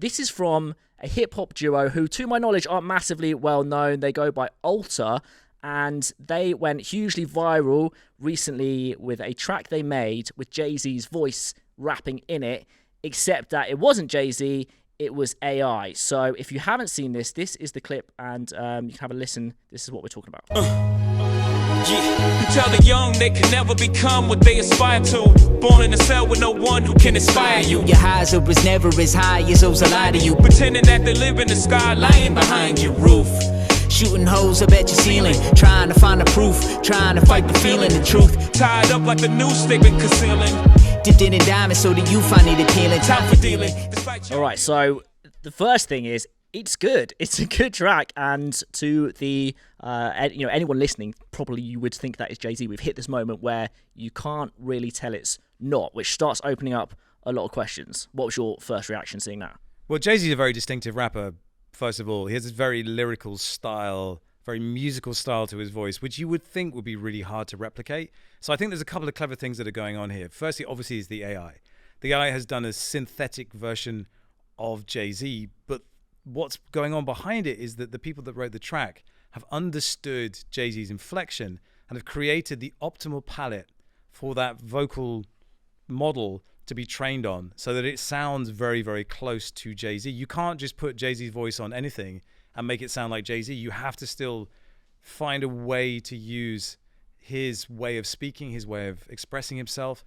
this is from a hip-hop duo who, to my knowledge, aren't massively well-known. They go by Alltta, and they went hugely viral recently with a track they made with Jay-Z's voice rapping in it, except that it wasn't Jay-Z, it was AI. So if you haven't seen this, this is the clip, and you can have a listen. This is what we're talking about. Yeah. You tell the young they can never become what they aspire to. Born in a cell with no one who can inspire you. Your highs was never as high as those that lie to you. Pretending that they live in the sky, lying behind your roof. Shooting holes up at your ceiling, trying to find the proof, trying to fight the feeling, the truth. Tied up like the noose they've been concealing. Dipped in diamonds so that you find it appealing. Time for dealing. All right, so the first thing is, it's good. It's a good track, and to the anyone listening, probably you would think that is Jay-Z. We've hit this moment where you can't really tell it's not, which starts opening up a lot of questions. What was your first reaction seeing that? Well, Jay-Z's a very distinctive rapper. First of all, he has this very lyrical style, very musical style to his voice, which you would think would be really hard to replicate. So I think there's a couple of clever things that are going on here. Firstly, obviously, is the AI. The AI has done a synthetic version of Jay-Z, but what's going on behind it is that the people that wrote the track have understood Jay-Z's inflection and have created the optimal palette for that vocal model to be trained on so that it sounds very, very close to Jay-Z. You can't just put Jay-Z's voice on anything and make it sound like Jay-Z. You have to still find a way to use his way of speaking, his way of expressing himself.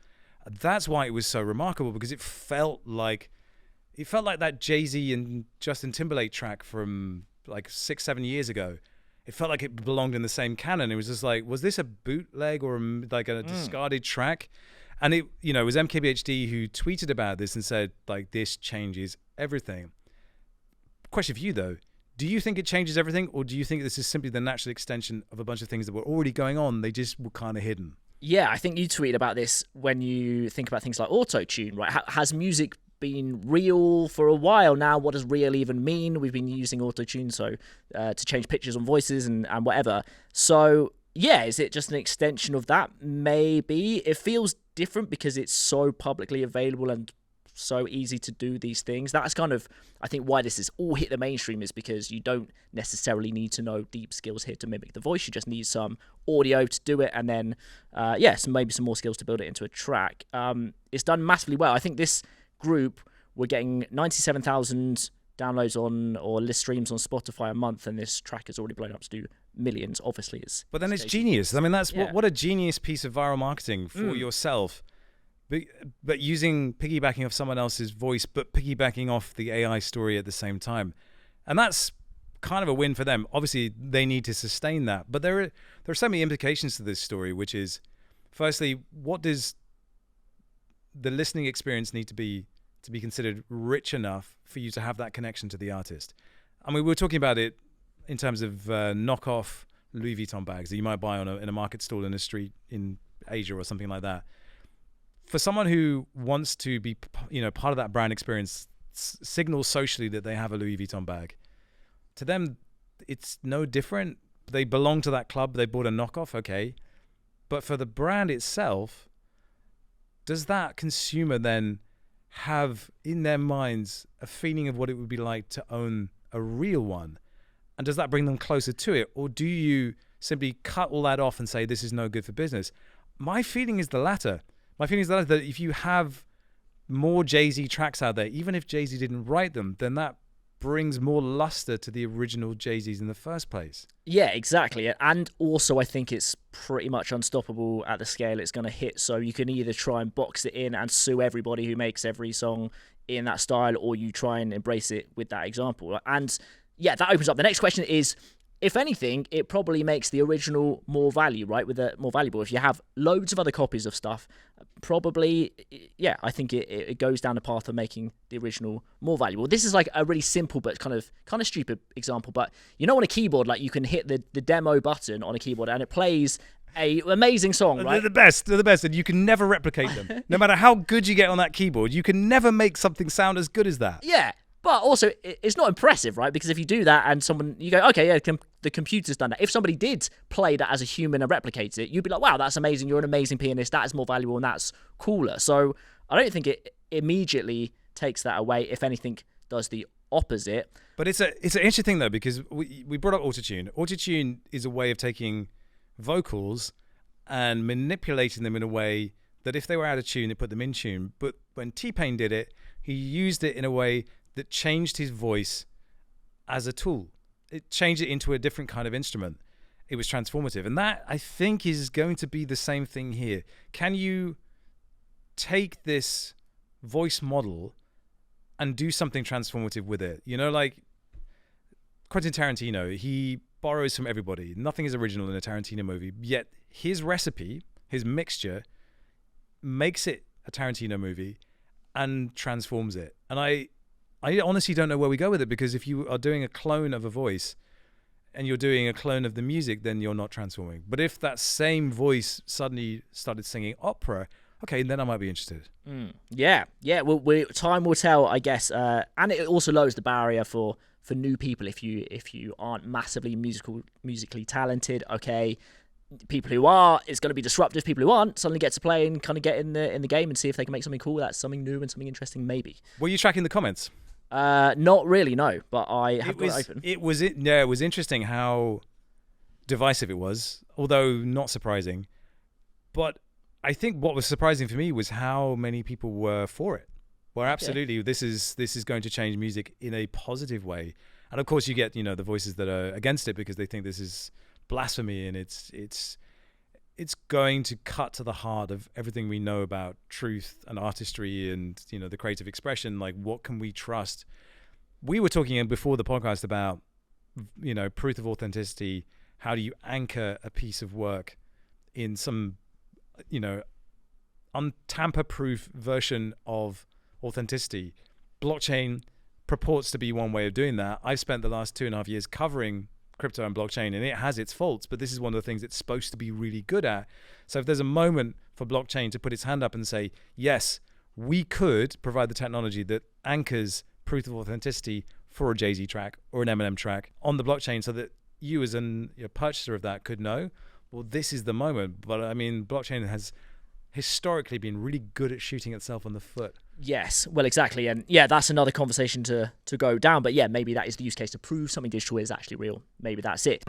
That's why it was so remarkable, because it felt like that Jay-Z and Justin Timberlake track from like 6-7 years ago. It felt like it belonged in the same canon. It was just like, was this a bootleg or like a discarded track? And it was MKBHD who tweeted about this and said, like, this changes everything. Question for you, though. Do you think it changes everything, or do you think this is simply the natural extension of a bunch of things that were already going on? They just were kind of hidden. Yeah, I think you tweeted about this when you think about things like auto-tune, right? Has music been real for a while now? What does real even mean? We've been using auto-tune to change pitches on voices and whatever. So, yeah, is it just an extension of that? Maybe. It feels different because it's so publicly available and so easy to do these things. That's kind of, I think, why this is all hit the mainstream, is because you don't necessarily need to know deep skills here to mimic the voice. You just need some audio to do it, and then maybe some more skills to build it into a track. It's done massively well. I think this group were getting 97,000 downloads or list streams on Spotify a month, and this track has already blown up to do millions. Obviously, but then it's genius. I mean, that's what a genius piece of viral marketing for yourself. But piggybacking off someone else's voice, but piggybacking off the AI story at the same time. And that's kind of a win for them. Obviously, they need to sustain that. But there are so many implications to this story, which is, firstly, what does the listening experience need to be considered rich enough for you to have that connection to the artist? I mean, we were talking about it in terms of knockoff Louis Vuitton bags that you might buy in a market stall in a street in Asia or something like that. For someone who wants to be, part of that brand experience, signals socially that they have a Louis Vuitton bag. To them, it's no different. They belong to that club. They bought a knockoff, okay. But for the brand itself, does that consumer then have in their minds a feeling of what it would be like to own a real one? And does that bring them closer to it? Or do you simply cut all that off and say, this is no good for business? My feeling is the latter. My feeling is that if you have more Jay-Z tracks out there, even if Jay-Z didn't write them, then that brings more luster to the original Jay-Z's in the first place. Yeah, exactly. And also, I think it's pretty much unstoppable at the scale it's going to hit. So you can either try and box it in and sue everybody who makes every song in that style, or you try and embrace it with that example. And yeah, that opens up. The next question is, if anything, it probably makes the original more value, right? More valuable. If you have loads of other copies of stuff, probably, yeah, I think it goes down the path of making the original more valuable. This is like a really simple but kind of stupid example. But on a keyboard, like you can hit the demo button on a keyboard and it plays a amazing song, right? They're the best, and you can never replicate them. No matter how good you get on that keyboard, you can never make something sound as good as that. Yeah. But also, it's not impressive, right? Because if you do that and you go, okay, yeah, the computer's done that. If somebody did play that as a human and replicate it, you'd be like, wow, that's amazing. You're an amazing pianist. That is more valuable and that's cooler. So I don't think it immediately takes that away. If anything, does the opposite. But it's an interesting thing though, because we brought up autotune. Autotune is a way of taking vocals and manipulating them in a way that if they were out of tune, it put them in tune. But when T-Pain did it, he used it in a way that changed his voice as a tool. It changed it into a different kind of instrument. It was transformative. And that, I think, is going to be the same thing here. Can you take this voice model and do something transformative with it? You know, like Quentin Tarantino, he borrows from everybody. Nothing is original in a Tarantino movie, yet his recipe, his mixture, makes it a Tarantino movie and transforms it. And I honestly don't know where we go with it, because if you are doing a clone of a voice and you're doing a clone of the music, then you're not transforming. But if that same voice suddenly started singing opera, okay, then I might be interested. Yeah. Well, time will tell, I guess. And it also lowers the barrier for new people if you aren't massively musically talented. Okay, people who are, it's going to be disruptive. People who aren't suddenly get to play and kind of get in the game and see if they can make something cool. That's something new and something interesting, maybe. Were you tracking the comments? Not really, no. But I have got it open. It was interesting how divisive it was, although not surprising. But I think what was surprising for me was how many people were for it. Well, absolutely, this is going to change music in a positive way. And of course, you get the voices that are against it because they think this is blasphemy and it's going to cut to the heart of everything we know about truth and artistry and the creative expression. Like, what can we trust? We were talking before the podcast about proof of authenticity. How do you anchor a piece of work in some untamper-proof version of authenticity? Blockchain purports to be one way of doing that. I've spent the last 2.5 years covering crypto and blockchain, and it has its faults, but this is one of the things it's supposed to be really good at. So if there's a moment for blockchain to put its hand up and say, yes, we could provide the technology that anchors proof of authenticity for a Jay-Z track or an Eminem track on the blockchain so that you as a purchaser of that could know, well, this is the moment. But I mean, blockchain has historically been really good at shooting itself on the foot. Yes, well, exactly. And yeah, that's another conversation to go down. But yeah, maybe that is the use case to prove something digital is actually real. Maybe that's it.